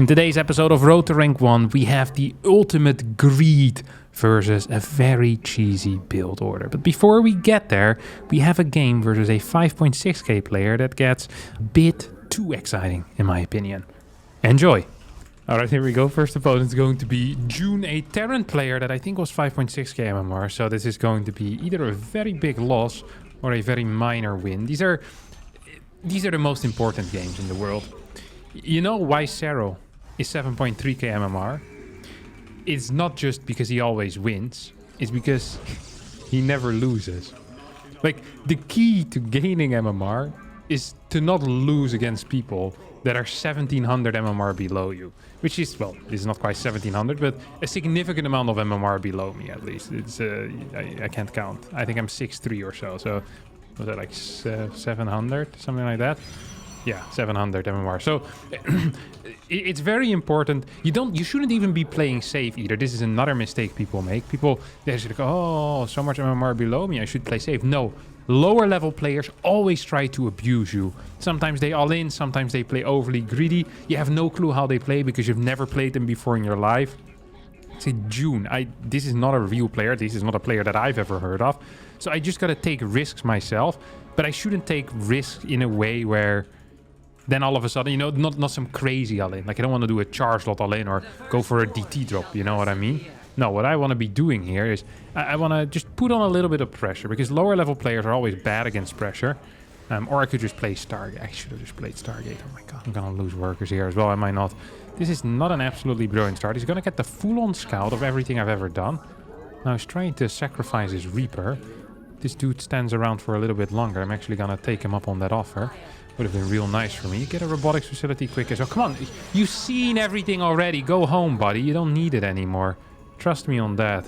In today's episode of Road to Rank 1, we have the ultimate greed versus a very cheesy build order. But before we get there, we have a game versus a 5.6k player that gets a bit too exciting, in my opinion. Enjoy! Alright, here we go. First opponent is going to be June, a Terran player that I think was 5.6k MMR. So this is going to be either a very big loss or a very minor win. These are the most important games in the world. You know why Zero is 7.3k MMR? It's not just because he always wins. It's because he never loses. Like, the key to gaining MMR is to not lose against people that are 1700 MMR below you. Which is, well, it's not quite 1700, but a significant amount of MMR below me, at least. It's I can't count. I think I'm 6'3 or so. So, was that like 700? Something like that? Yeah, 700 MMR. So it's very important. You shouldn't even be playing safe either. This is another mistake people make. They should go, oh, so much MMR below me, I should play safe. No, lower level players always try to abuse you. Sometimes they all in, sometimes they play overly greedy. You have no clue how they play because you've never played them before in your life. Say June, this is not a real player. This is not a player that I've ever heard of. So I just gotta take risks myself. But I shouldn't take risks in a way where then all of a sudden, you know, not some crazy all-in. Like, I don't want to do a charge lot all-in or go for a DT drop, you know what I mean? No, what I want to be doing here is I want to just put on a little bit of pressure because lower level players are always bad against pressure. Or I could just play Stargate. I should have just played Stargate. Oh my god, I'm going to lose workers here as well, am I not? This is not an absolutely brilliant start. He's going to get the full-on scout of everything I've ever done. Now he's trying to sacrifice his Reaper. This dude stands around for a little bit longer. I'm actually going to take him up on that offer. Would have been real nice for me. Get a robotics facility quick as well. Come on, you've seen everything already. Go home, buddy. You don't need it anymore. Trust me on that.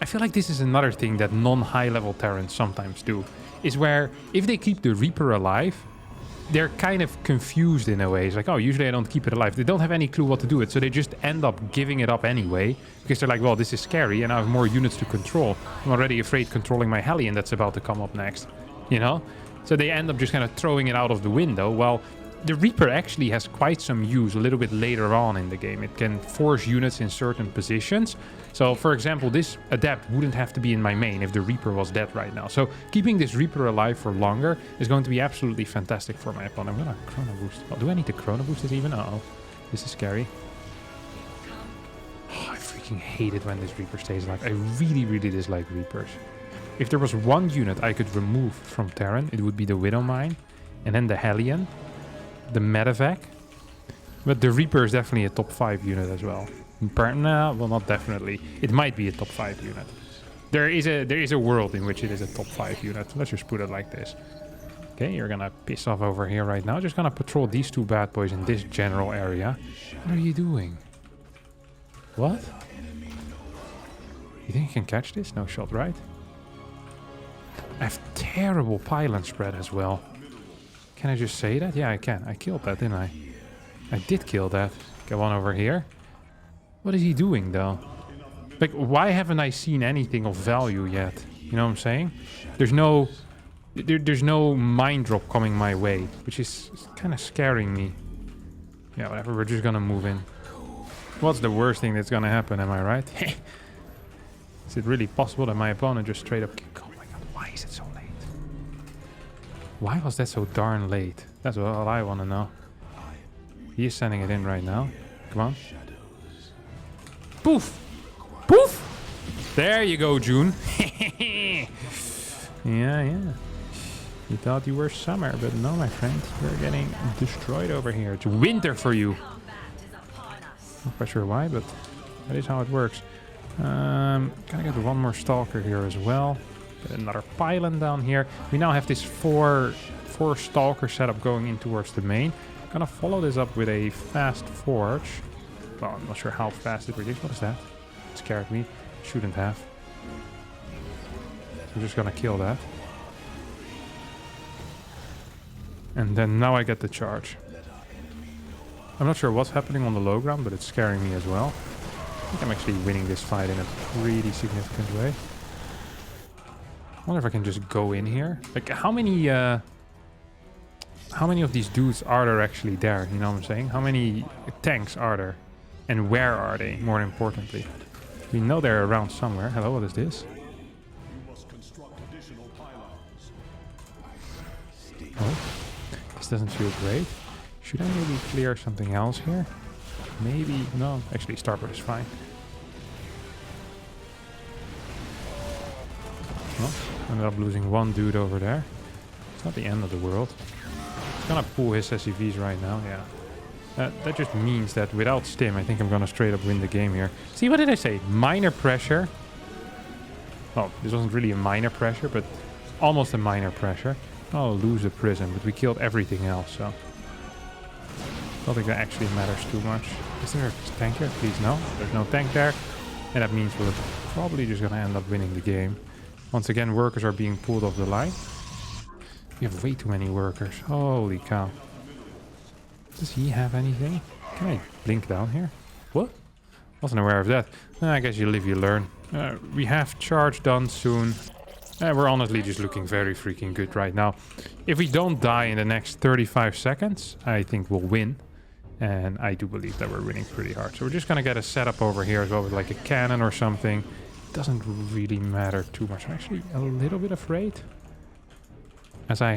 I feel like this is another thing that non-high level Terrans sometimes do. Is where, if they keep the Reaper alive, they're kind of confused in a way. It's like, oh, usually I don't keep it alive. They don't have any clue what to do with it. So they just end up giving it up anyway. Because they're like, well, this is scary and I have more units to control. I'm already afraid controlling my Hellion that's about to come up next. You know? So they end up just kind of throwing it out of the window. Well, the Reaper actually has quite some use a little bit later on in the game. It can force units in certain positions. So, for example, this Adept wouldn't have to be in my main if the Reaper was dead right now. So keeping this Reaper alive for longer is going to be absolutely fantastic for my opponent. I'm going to Chrono Boost. Oh, do I need to Chrono Boost this even? Uh-oh. This is scary. Oh, I freaking hate it when this Reaper stays alive. I really, really dislike Reapers. If there was one unit I could remove from Terran, it would be the Widow Mine, and then the Hellion, the Medevac. But the Reaper is definitely a top 5 unit as well. Nah, well, not definitely. It might be a top 5 unit. There is a world in which it is a top 5 unit. Let's just put it like this. Okay, you're gonna piss off over here right now. Just gonna patrol these two bad boys in this general area. What are you doing? What? You think you can catch this? No shot, right? I have terrible pylon spread as well. Can I just say that? Yeah, I can. I killed that, didn't I? I did kill that. Go on over here. What is he doing, though? Like, why haven't I seen anything of value yet? You know what I'm saying? There's no mind drop coming my way, which is kind of scaring me. Yeah, whatever. We're just gonna move in. What's the worst thing that's gonna happen? Am I right? Is it really possible that my opponent just straight up... Why is it so late? Why was that so darn late? That's all I want to know. He is sending it in right now. Come on. Poof! Poof! There you go, June. Yeah. You thought you were summer, but no, my friend. You're getting destroyed over here. It's winter for you. Not quite sure why, but that is how it works. Gonna get one more Stalker here as well. Another pylon down here. We now have this four Stalker setup going in towards the main. I'm gonna follow this up with a fast forge. Well, I'm not sure how fast it really is. What is that? It scared me. Shouldn't have. I'm just gonna kill that. And then now I get the charge. I'm not sure what's happening on the low ground, but it's scaring me as well. I think I'm actually winning this fight in a pretty significant way. I wonder if I can just go in here. Like, how many how many of these dudes are there actually there? You know what I'm saying? How many tanks are there? And where are they, more importantly? We know they're around somewhere. Hello, what is this? Oh, this doesn't feel great. Should I maybe clear something else here? Maybe, no, actually starboard is fine. Well, ended up losing one dude over there. It's not the end of the world. He's gonna pull his SCVs right now, yeah. That just means that without Stim, I think I'm gonna straight up win the game here. See, what did I say? Minor pressure. Well, this wasn't really a minor pressure, but almost a minor pressure. I'll lose the prison, but we killed everything else, so... don't think that actually matters too much. Is there a tank here? Please, no. There's no tank there. And that means we're probably just gonna end up winning the game. Once again, workers are being pulled off the line. We have way too many workers. Holy cow. Does he have anything? Can I blink down here? What? Wasn't aware of that. I guess you live, you learn. We have charge done soon. We're honestly just looking very freaking good right now. If we don't die in the next 35 seconds, I think we'll win. And I do believe that we're winning pretty hard. So we're just going to get a setup over here as well with like a cannon or something. Doesn't really matter too much. I'm actually a little bit afraid. As I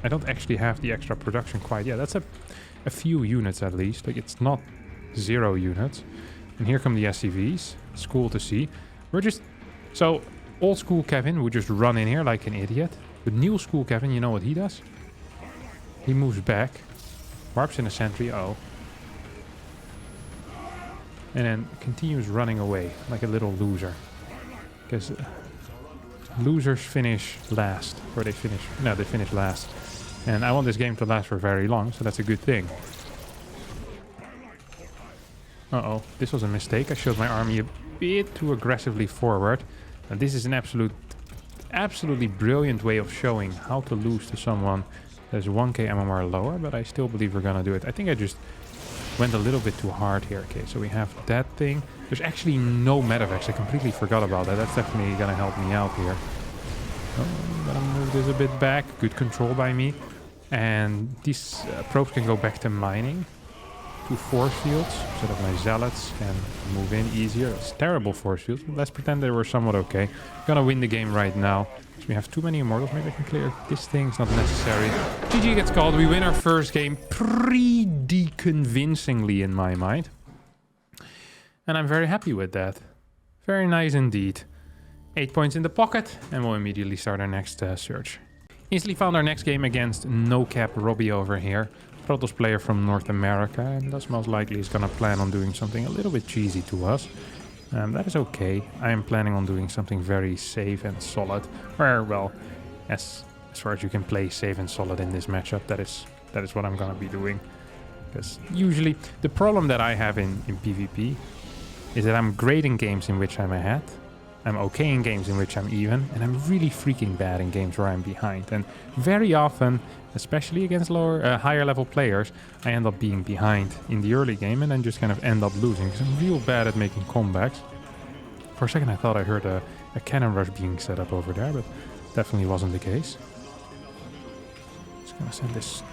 don't actually have the extra production quite yet. That's a few units at least. Like, it's not 0 units. And here come the SCVs. It's cool to see. We're just... So, old school Kevin would just run in here like an idiot. But new school Kevin, you know what he does? He moves back. Warps in a sentry. Oh. And then continues running away like a little loser. Because losers finish last. Or they finish... No, they finish last. And I want this game to last for very long, so that's a good thing. Uh-oh, this was a mistake. I showed my army a bit too aggressively forward. And this is an absolutely brilliant way of showing how to lose to someone that's 1k MMR lower, but I still believe we're gonna do it. I think I just went a little bit too hard here. Okay, so we have that thing. There's actually no medevacs. I completely forgot about that. That's definitely gonna help me out here. Oh, I'm gonna move this a bit back. Good control by me. And these probes can go back to mining. 2 force fields, so that my zealots can move in easier. It's terrible force fields, but let's pretend they were somewhat okay. Gonna win the game right now. So we have too many immortals. Maybe I can clear this thing. It's not necessary. GG gets called. We win our first game pretty convincingly in my mind. And I'm very happy with that. Very nice indeed. 8 points in the pocket, and we'll immediately start our next search. Easily found our next game against No Cap Robbie over here. Protoss player from North America, and thus most likely is gonna plan on doing something a little bit cheesy to us. That is okay. I am planning on doing something very safe and solid. Or, well, as far as you can play safe and solid in this matchup, that is what I'm gonna be doing. Because usually, the problem that I have in PvP is that I'm great in games in which I'm ahead. I'm okay in games in which I'm even, and I'm really freaking bad in games where I'm behind. And very often, especially against higher level players, I end up being behind in the early game and then just kind of end up losing, because I'm real bad at making comebacks. For a second I thought I heard a cannon rush being set up over there, but definitely wasn't the case. Just gonna send this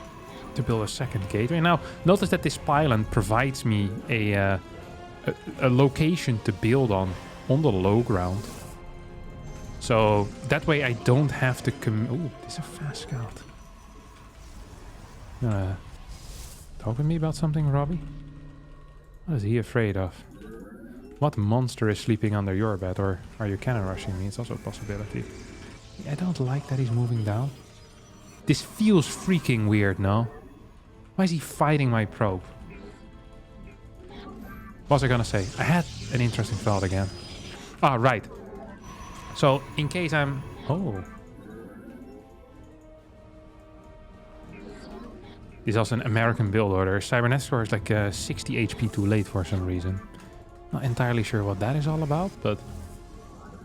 to build a second gateway. Now, notice that this pylon provides me a location to build on the low ground. So that way I don't have to oh, this is a fast scout. Talk with me about something, Robbie? What is he afraid of? What monster is sleeping under your bed? Or are you cannon rushing me? It's also a possibility. I don't like that he's moving down. This feels freaking weird, no? Why is he fighting my probe? What was I gonna say? I had an interesting thought again. Ah, right. So, in case I'm... Oh. This is also an American build order. Cybernetic is like 60 HP too late for some reason. Not entirely sure what that is all about, but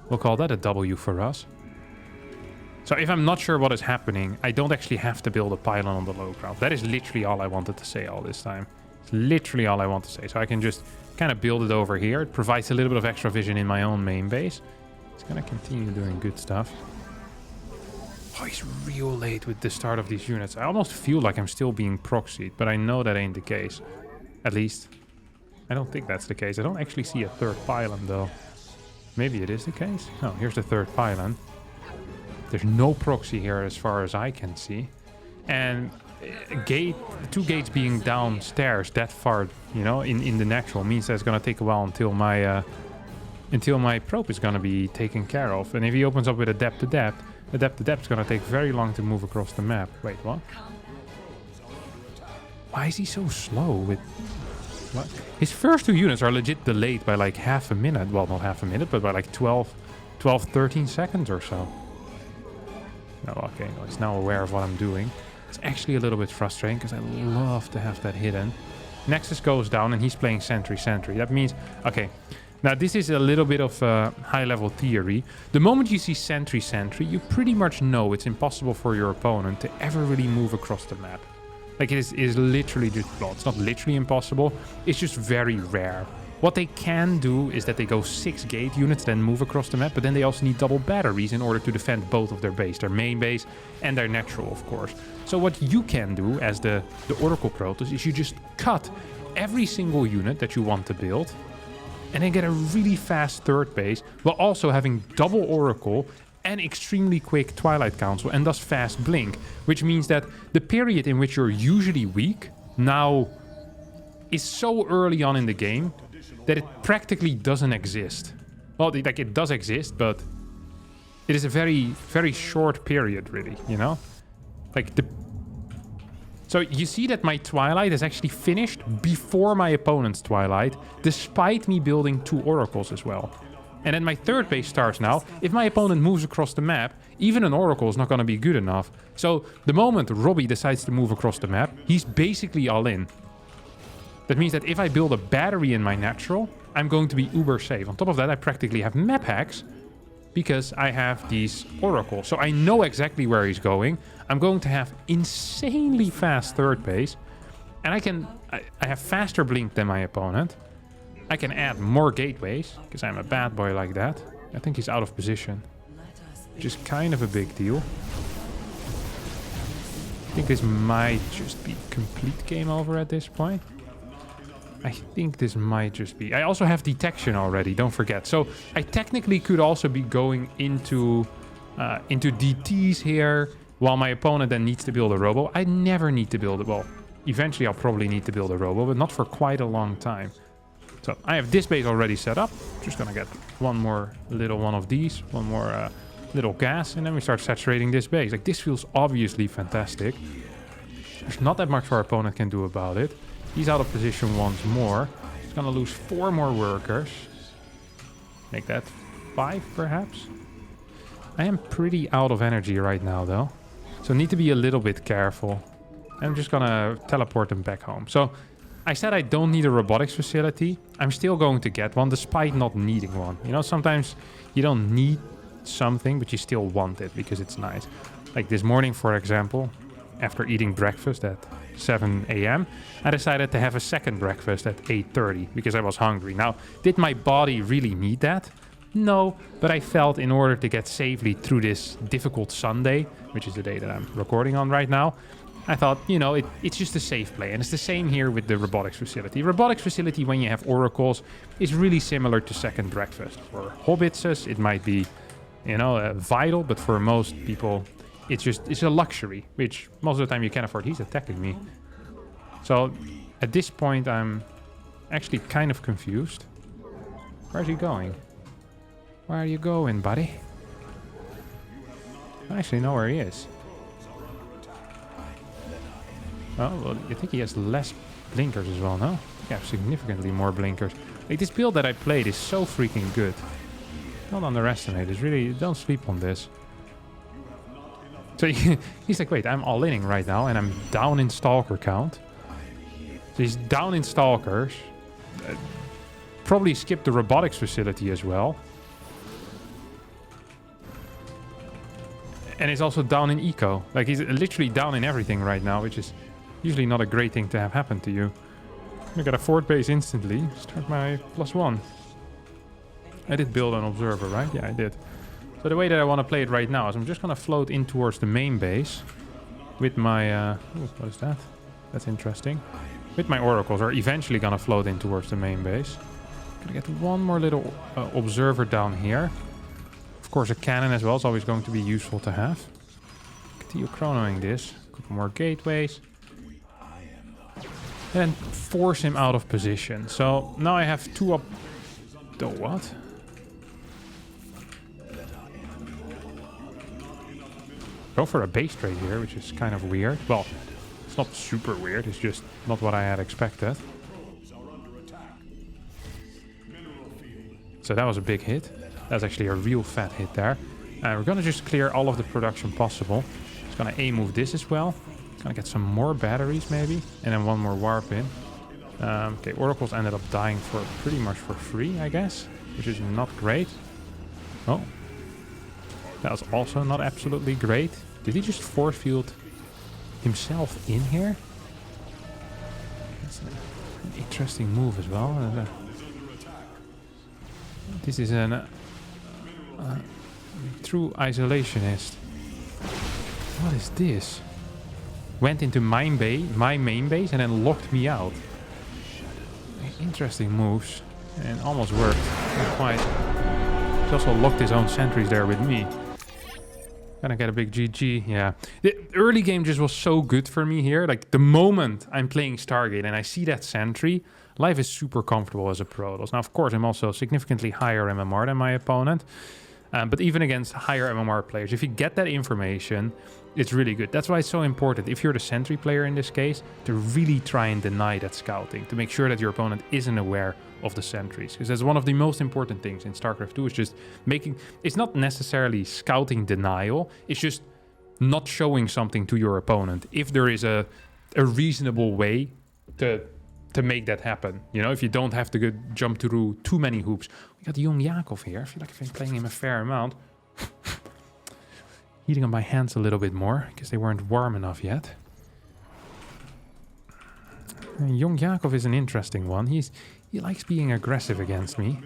we'll call that a W for us. So if I'm not sure what is happening, I don't actually have to build a pylon on the low ground. That is literally all I wanted to say all this time. It's literally all I want to say. So I can just kind of build it over here. It provides a little bit of extra vision in my own main base. It's going to continue doing good stuff. Oh, he's real late with the start of these units. I almost feel like I'm still being proxied, but I know that ain't the case. At least, I don't think that's the case. I don't actually see a third pylon, though. Maybe it is the case. Oh, here's the third pylon. There's no proxy here as far as I can see. And two gates being downstairs that far, you know, in the natural means that it's going to take a while until my probe is going to be taken care of. And if he opens up with a depth to depth, the depth to depth is going to take very long to move across the map. Wait, what? Why is he so slow with... What? His first two units are legit delayed by like half a minute. Well, not half a minute, but by like 12, 13 seconds or so. Oh, okay, no, he's now aware of what I'm doing. It's actually a little bit frustrating because I love to have that hidden. Nexus goes down and he's playing sentry. That means... Okay, now this is a little bit of high-level theory. The moment you see sentry, you pretty much know it's impossible for your opponent to ever really move across the map. Like, it is literally just... Well, it's not literally impossible. It's just very rare. What they can do is that they go 6 gate units, then move across the map, but then they also need double batteries in order to defend both of their base, their main base and their natural, of course. So what you can do as the Oracle Protoss is you just cut every single unit that you want to build and then get a really fast third base while also having double Oracle and extremely quick Twilight Council and thus fast blink, which means that the period in which you're usually weak now is so early on in the game that it practically doesn't exist. Well, like, it does exist, but it is a very, very short period, really, you know? Like, So you see that my Twilight is actually finished before my opponent's Twilight, despite me building 2 Oracles as well. And then my third base starts now. If my opponent moves across the map, even an Oracle is not going to be good enough. So the moment Robbie decides to move across the map, he's basically all in. That means that if I build a battery in my natural, I'm going to be uber safe. On top of that, I practically have map hacks because I have these Oracles. So I know exactly where he's going. I'm going to have insanely fast third base. And I have faster blink than my opponent. I can add more gateways because I'm a bad boy like that. I think he's out of position, which is kind of a big deal. I think this might just be complete game over at this point. I think this might just be... I also have detection already, don't forget. So I technically could also be going into DTs here while my opponent then needs to build a robo. I never need to build it. Well, eventually I'll probably need to build a robo, but not for quite a long time. So I have this base already set up. Just gonna get one more little one of these, one more little gas, and then we start saturating this base. Like, this feels obviously fantastic. There's not that much our opponent can do about it. He's out of position once more. He's gonna lose 4 more workers. Make that 5, perhaps. I am pretty out of energy right now, though. So need to be a little bit careful. I'm just gonna teleport them back home. So I said I don't need a robotics facility. I'm still going to get one, despite not needing one. You know, sometimes you don't need something, but you still want it because it's nice. Like this morning, for example, after eating breakfast at 7 a.m., I decided to have a second breakfast at 8:30 because I was hungry. Now, did my body really need that? No, but I felt in order to get safely through this difficult Sunday, which is the day that I'm recording on right now, I thought, you know, it's just a safe play. And it's the same here with the robotics facility. Robotics facility, when you have oracles, is really similar to second breakfast. For hobbitses, it might be, you know, vital, but for most people, it's a luxury, which most of the time you can afford. He's attacking me. So at this point, I'm actually kind of confused. Where's he going? Where are you going, buddy? I actually know where he is. Oh, well, I think he has less blinkers as well, no? Yeah, significantly more blinkers. Like, this build that I played is so freaking good. Don't underestimate it. Really, don't sleep on this. So he's like, wait, I'm all-inning right now, and I'm down in Stalker count. So he's down in Stalkers. Probably skipped the robotics facility as well. And he's also down in eco. Like, he's literally down in everything right now, which is usually not a great thing to have happen to you. I got a fort base instantly. Start my +1. I did build an observer, right? Yeah, I did. So the way that I want to play it right now is I'm just going to float in towards the main base with my... what is that? That's interesting. With my oracles are eventually going to float in towards the main base. Gonna get one more little observer down here. Of course, a cannon as well is always going to be useful to have. Continue chronoing this. A couple more gateways. And then force him out of position. So now I have 2 up... The what? Go for a base trade here, which is kind of weird. Well, it's not super weird. It's just not what I had expected. So that was a big hit. That's actually a real fat hit there. We're going to just clear all of the production possible. Just going to A-move this as well. Going to get some more batteries maybe. And then one more warp in. Okay, oracles ended up dying for pretty much for free, I guess. Which is not great. Oh. That was also not absolutely great. Did he just force field himself in here? That's an interesting move as well. This is a true isolationist. What is this? Went into my main base and then locked me out. Interesting moves. And almost worked. Not quite. He also locked his own sentries there with me. Gonna get a big GG, yeah. The early game just was so good for me here. Like, the moment I'm playing Stargate and I see that sentry, life is super comfortable as a Protoss. Now, of course, I'm also significantly higher MMR than my opponent. But even against higher MMR players, if you get that information, it's really good. That's why it's so important, if you're the sentry player in this case, to really try and deny that scouting, to make sure that your opponent isn't aware of the sentries. Because that's one of the most important things in StarCraft 2, is just making... It's not necessarily scouting denial, it's just not showing something to your opponent if there is a reasonable way to make that happen. You know, if you don't have to jump through too many hoops. We got Young Yakov here. I feel like I've been playing him a fair amount. Heating up my hands a little bit more, because they weren't warm enough yet. Young Yakov is an interesting one. He likes being aggressive against me.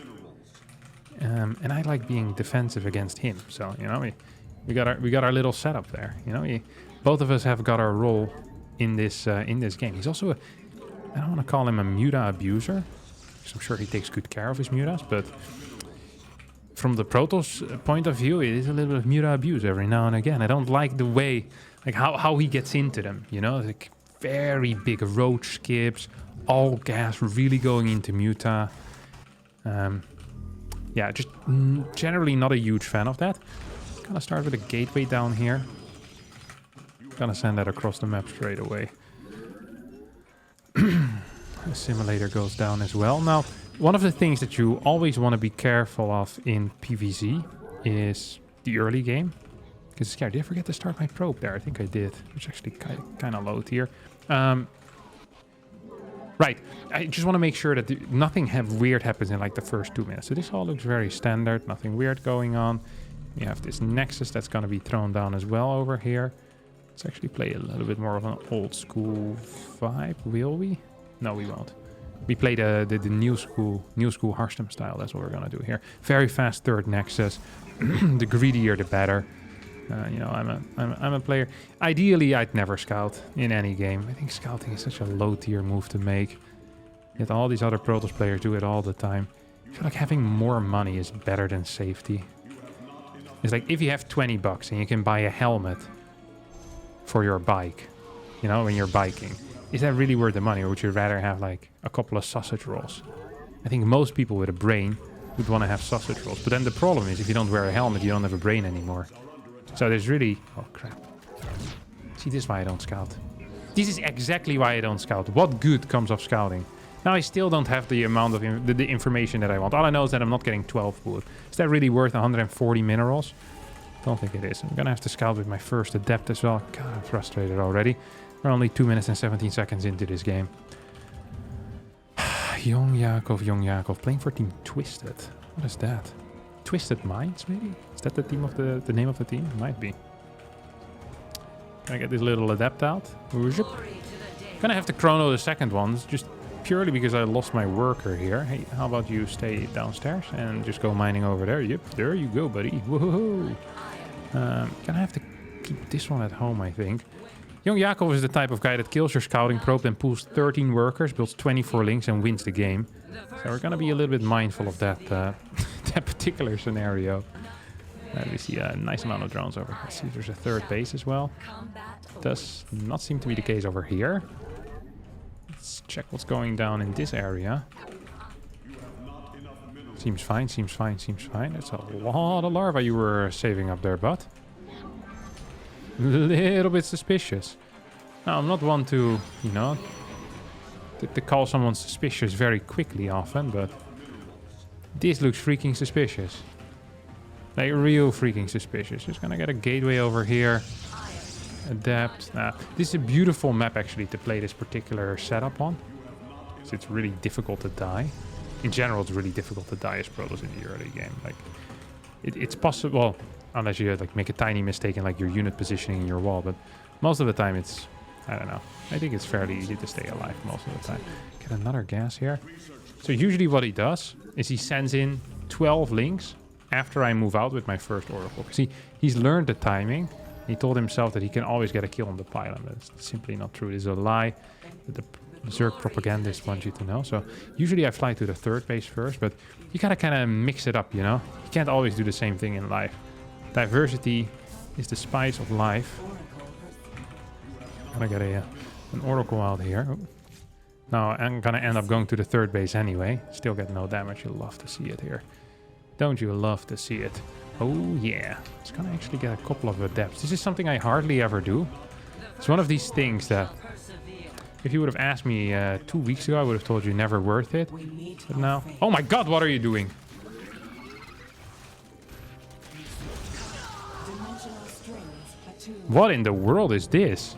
And I like being defensive against him. So, you know, we got our little setup there. You know, both of us have got our role in this game. He's also I don't want to call him a muta abuser, because I'm sure he takes good care of his mutas, but from the Protoss point of view, it is a little bit of muta abuse every now and again. I don't like the way, like how he gets into them, you know, like very big roach skips, all gas, really going into muta. Yeah, just generally not a huge fan of that. Gonna start with a gateway down here. Gonna send that across the map straight away. The simulator goes down as well. Now, one of the things that you always want to be careful of in PvZ is the early game. Because, yeah, did I forget to start my probe there? I think I did, which actually kind of low tier. Right, I just want to make sure that nothing weird happens in like the first 2 minutes. So this all looks very standard, nothing weird going on. You have this Nexus that's going to be thrown down as well over here. Let's actually play a little bit more of an old school vibe, will we? No, we won't. We play the new school Harstem style. That's what we're gonna do here. Very fast third Nexus. The greedier, the better. You know, I'm a player. Ideally, I'd never scout in any game. I think scouting is such a low tier move to make. Yet all these other Protoss players do it all the time. I feel like having more money is better than safety. It's like if you have 20 bucks and you can buy a helmet for your bike, you know, when you're biking, is that really worth the money, or would you rather have like a couple of sausage rolls? I think most people with a brain would want to have sausage rolls, but then the problem is if you don't wear a helmet, you don't have a brain anymore. So there's really... Oh crap. See, this is why I don't scout. This is exactly why I don't scout. What good comes of scouting? Now I still don't have the amount of the information that I want. All I know is that I'm not getting 12 wood. Is that really worth 140 minerals? Don't think it is. I'm gonna have to scout with my first adept as well. God, I'm frustrated already. We're only 2 minutes and 17 seconds into this game. Young Yakov, playing for Team Twisted. What is that? Twisted Minds, maybe? Is that the team of the name of the team? Might be. Can I get this little adept out? Gonna have to chrono the second one. It's just purely because I lost my worker here. Hey, how about you stay downstairs and just go mining over there? Yep, there you go, buddy. Woohoo! Gonna have to keep this one at home, I think. Young Yakov is the type of guy that kills your scouting probe, then pulls 13 workers, builds 24 links, and wins the game. So we're gonna be a little bit mindful of that, that particular scenario. We see a nice amount of drones over here. Let's see if there's a third base as well. Does not seem to be the case over here. Let's check what's going down in this area. Seems fine, seems fine, seems fine. There's a lot of larvae you were saving up there, bud. A little bit suspicious. Now, I'm not one to, you know, to call someone suspicious very quickly often, but this looks freaking suspicious. Like, real freaking suspicious. Just gonna get a gateway over here. Adapt. This is a beautiful map, actually, to play this particular setup on. So it's really difficult to die. In general, it's really difficult to die as Protoss in the early game. Like, it's possible, unless you like make a tiny mistake in like your unit positioning in your wall. But most of the time, it's, I don't know. I think it's fairly easy to stay alive most of the time. Get another gas here. So usually what he does is he sends in 12 links after I move out with my first Oracle. Because he's learned the timing. He told himself that he can always get a kill on the pylon. That's simply not true. It is a lie that the Zerg propagandists want you to know. So usually I fly to the third base first, but you gotta kind of mix it up, you know? You can't always do the same thing in life. Diversity is the spice of life. Gonna get an Oracle out here. Oh. Now I'm gonna end up going to the third base anyway. Still get no damage. You'll love to see it here. Don't you love to see it? Oh yeah. It's gonna actually get a couple of adepts. This is something I hardly ever do. It's one of these things that if you would have asked me 2 weeks ago, I would have told you never worth it. But now... Oh my god, what are you doing? What in the world is this?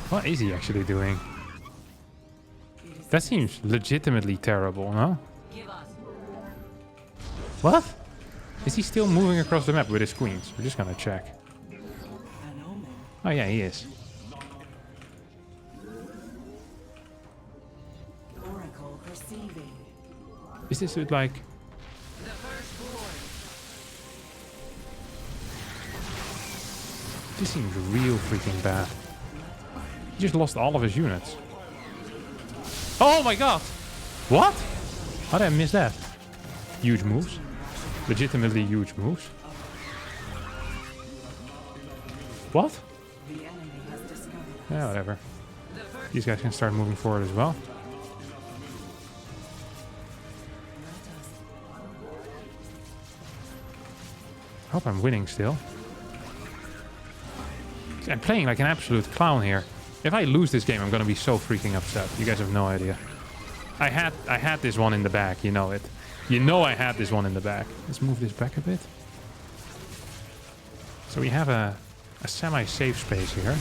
What is he actually doing? That seems legitimately terrible, no? What? Is he still moving across the map with his queens? We're just gonna check. Oh yeah, he is. Is this with like... This seems real freaking bad. He just lost all of his units. Oh my god! What? How did I miss that? Huge moves. Legitimately huge moves. What? Yeah, whatever. These guys can start moving forward as well. I hope I'm winning still. I'm playing like an absolute clown here. If I lose this game, I'm gonna be so freaking upset. You guys have no idea. I had this one in the back, you know it. You know I had this one in the back. Let's move this back a bit. So we have a semi-safe space here.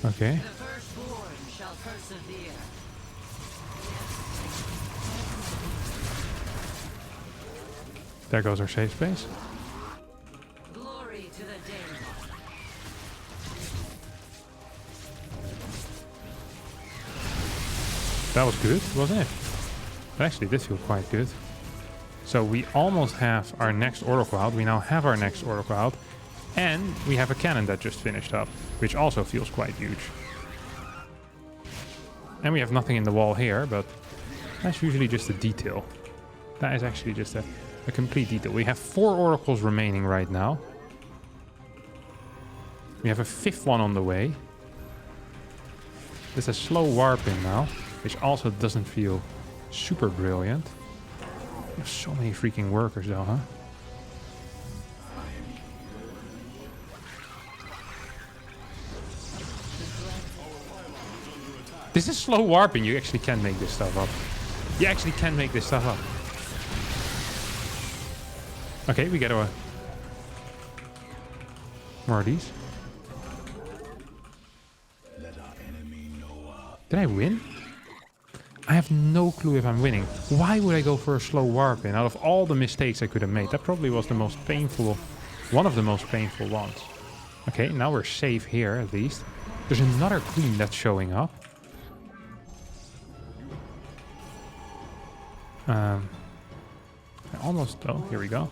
Okay. There goes our safe space. Glory to the day. That was good, wasn't it? It actually did feel quite good. So we almost have our next Oracle out. We now have our next Oracle out. And we have a cannon that just finished up, which also feels quite huge. And we have nothing in the wall here, but that's usually just a detail. That is actually just a complete detail. We have 4 Oracles remaining right now. We have a 5th one on the way. There's a slow warp in now, which also doesn't feel super brilliant. There's so many freaking workers though, huh? This is slow warping. You actually can make this stuff up. You actually can make this stuff up. Okay, we get more of these. Did I win? I have no clue if I'm winning. Why would I go for a slow warp in? Out of all the mistakes I could have made, that probably was the most painful, one of the most painful ones. Okay, now we're safe here at least. There's another queen that's showing up. Almost, oh, here we go.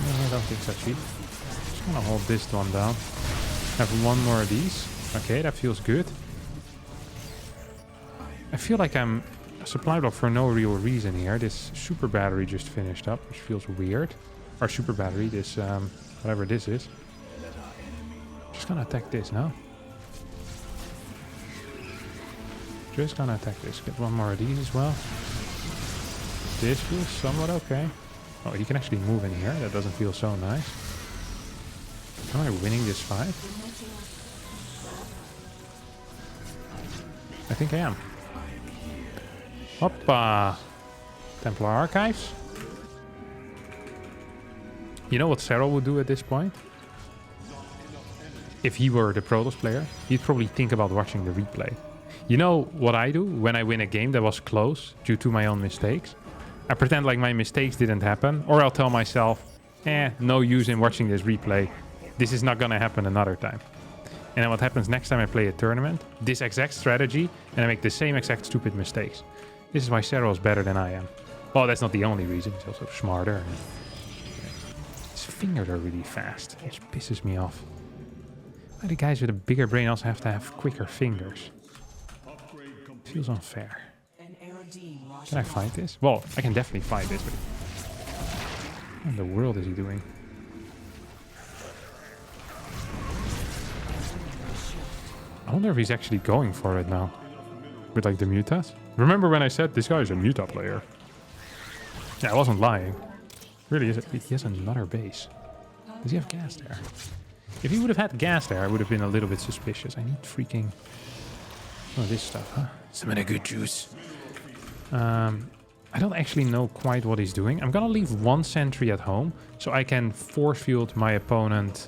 No, I don't think so, cheap. Just gonna hold this one down. Have one more of these. Okay, that feels good. I feel like I'm supply block for no real reason here. This super battery just finished up, which feels weird. Or super battery, this, whatever this is. Just gonna attack this now. Just gonna attack this. Get one more of these as well. This feels somewhat okay. Oh, he can actually move in here. That doesn't feel so nice. Am I winning this fight? I think I am. Hoppa! Templar Archives. You know what Cyril would do at this point? If he were the Protoss player, he'd probably think about watching the replay. You know what I do when I win a game that was close due to my own mistakes? I pretend like my mistakes didn't happen, or I'll tell myself, no use in watching this replay. This is not gonna happen another time. And then what happens next time I play a tournament? This exact strategy, and I make the same exact stupid mistakes. This is why Cyril is better than I am. Well, that's not the only reason. He's also smarter. His fingers are really fast, which pisses me off. Why do guys with a bigger brain also have to have quicker fingers? Feels unfair. Can I fight this? Well, I can definitely fight this, but what in the world is he doing? I wonder if he's actually going for it now. With like the mutas? Remember when I said this guy is a muta player? Yeah, I wasn't lying. Really, he has another base. Does he have gas there? If he would have had gas there, I would have been a little bit suspicious. I need freaking... oh, this stuff, huh? Some of the good juice. I don't actually know quite what he's doing. I'm gonna leave one sentry at home so I can force field my opponent's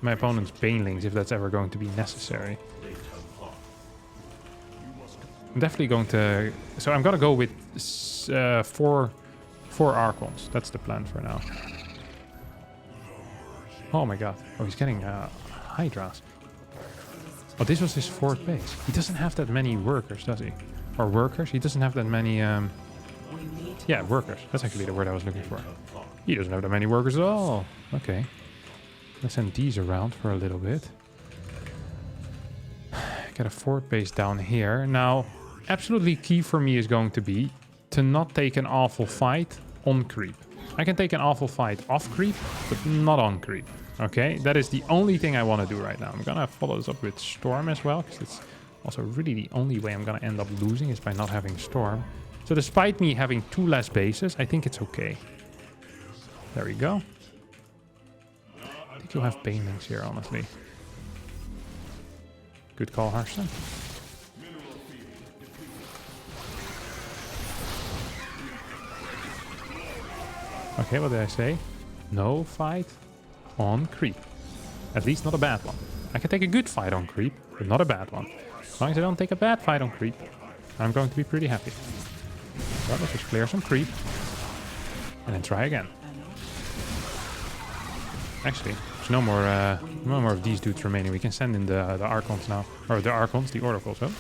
banelings if that's ever going to be necessary. I'm definitely going to... so I'm gonna go with four Archons. That's the plan for now. Oh my god. Oh, he's getting Hydras. Oh, this was his fourth base. He doesn't have that many workers, does he? Or workers? He doesn't have that many... yeah, workers. That's actually the word I was looking for. He doesn't have that many workers at all. Okay. Let's send these around for a little bit. Get a fort base down here. Now, absolutely key for me is going to be to not take an awful fight on creep. I can take an awful fight off creep, but not on creep. Okay, that is the only thing I want to do right now. I'm gonna follow this up with Storm as well, because it's also really the only way I'm gonna end up losing is by not having Storm. So despite me having 2 less bases, I think it's okay. There we go. I think you'll have banelings here, honestly. Good call, Harstem. Okay, what did I say? No fight on creep. At least not a bad one. I can take a good fight on creep, but not a bad one. As long as I don't take a bad fight on creep, I'm going to be pretty happy. So let's just clear some creep. And then try again. Actually, there's no more of these dudes remaining. We can send in the Archons now. Or the Archons, the Oracles. Oh.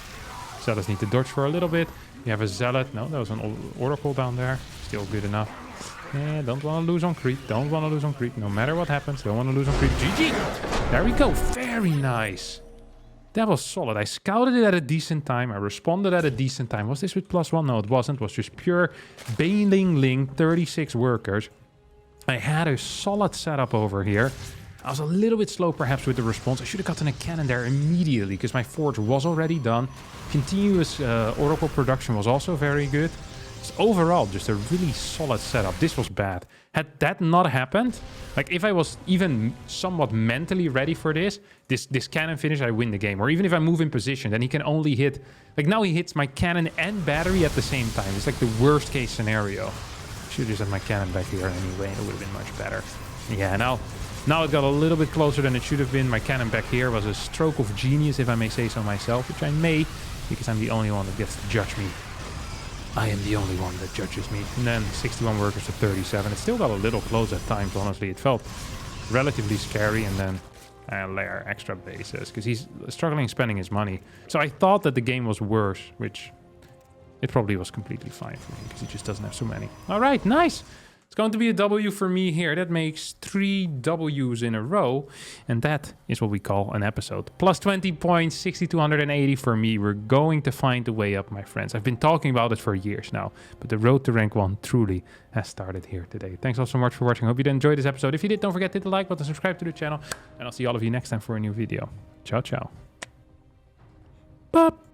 Zealots need to dodge for a little bit. We have a Zealot. No, that was an Oracle down there. Still good enough. Yeah, don't want to lose on creep. Don't want to lose on creep. No matter what happens, don't want to lose on creep. GG! There we go. Very nice. That was solid. I scouted it at a decent time. I responded at a decent time. Was this with +1? No, it wasn't. It was just pure Baneling Link, 36 workers. I had a solid setup over here. I was a little bit slow perhaps with the response. I should have gotten a cannon there immediately because my forge was already done. Continuous Oracle production was also very good. So overall, just a really solid setup. This was bad. Had that not happened, like if I was even somewhat mentally ready for this cannon finish, I win the game. Or even if I move in position, then he can only hit... like now he hits my cannon and battery at the same time. It's like the worst case scenario. Should have just had my cannon back here anyway. It would have been much better. Yeah, now it got a little bit closer than it should have been. My cannon back here was a stroke of genius, if I may say so myself, which I may. because I'm the only one that gets to judge me. I am the only one that judges me. And then 61 workers to 37. It still got a little close at times, honestly. It felt relatively scary, and then layer extra bases because he's struggling spending his money. So I thought that the game was worse, which it probably was completely fine for me because he just doesn't have so many. All right, nice. It's going to be a W for me here. That makes 3 W's in a row. And that is what we call an episode. Plus 20 points, 6,280 for me. We're going to find a way up, my friends. I've been talking about it for years now. But the road to rank 1 truly has started here today. Thanks all so much for watching. Hope you did enjoy this episode. If you did, don't forget to hit the like button, subscribe to the channel. And I'll see all of you next time for a new video. Ciao, ciao. Bye.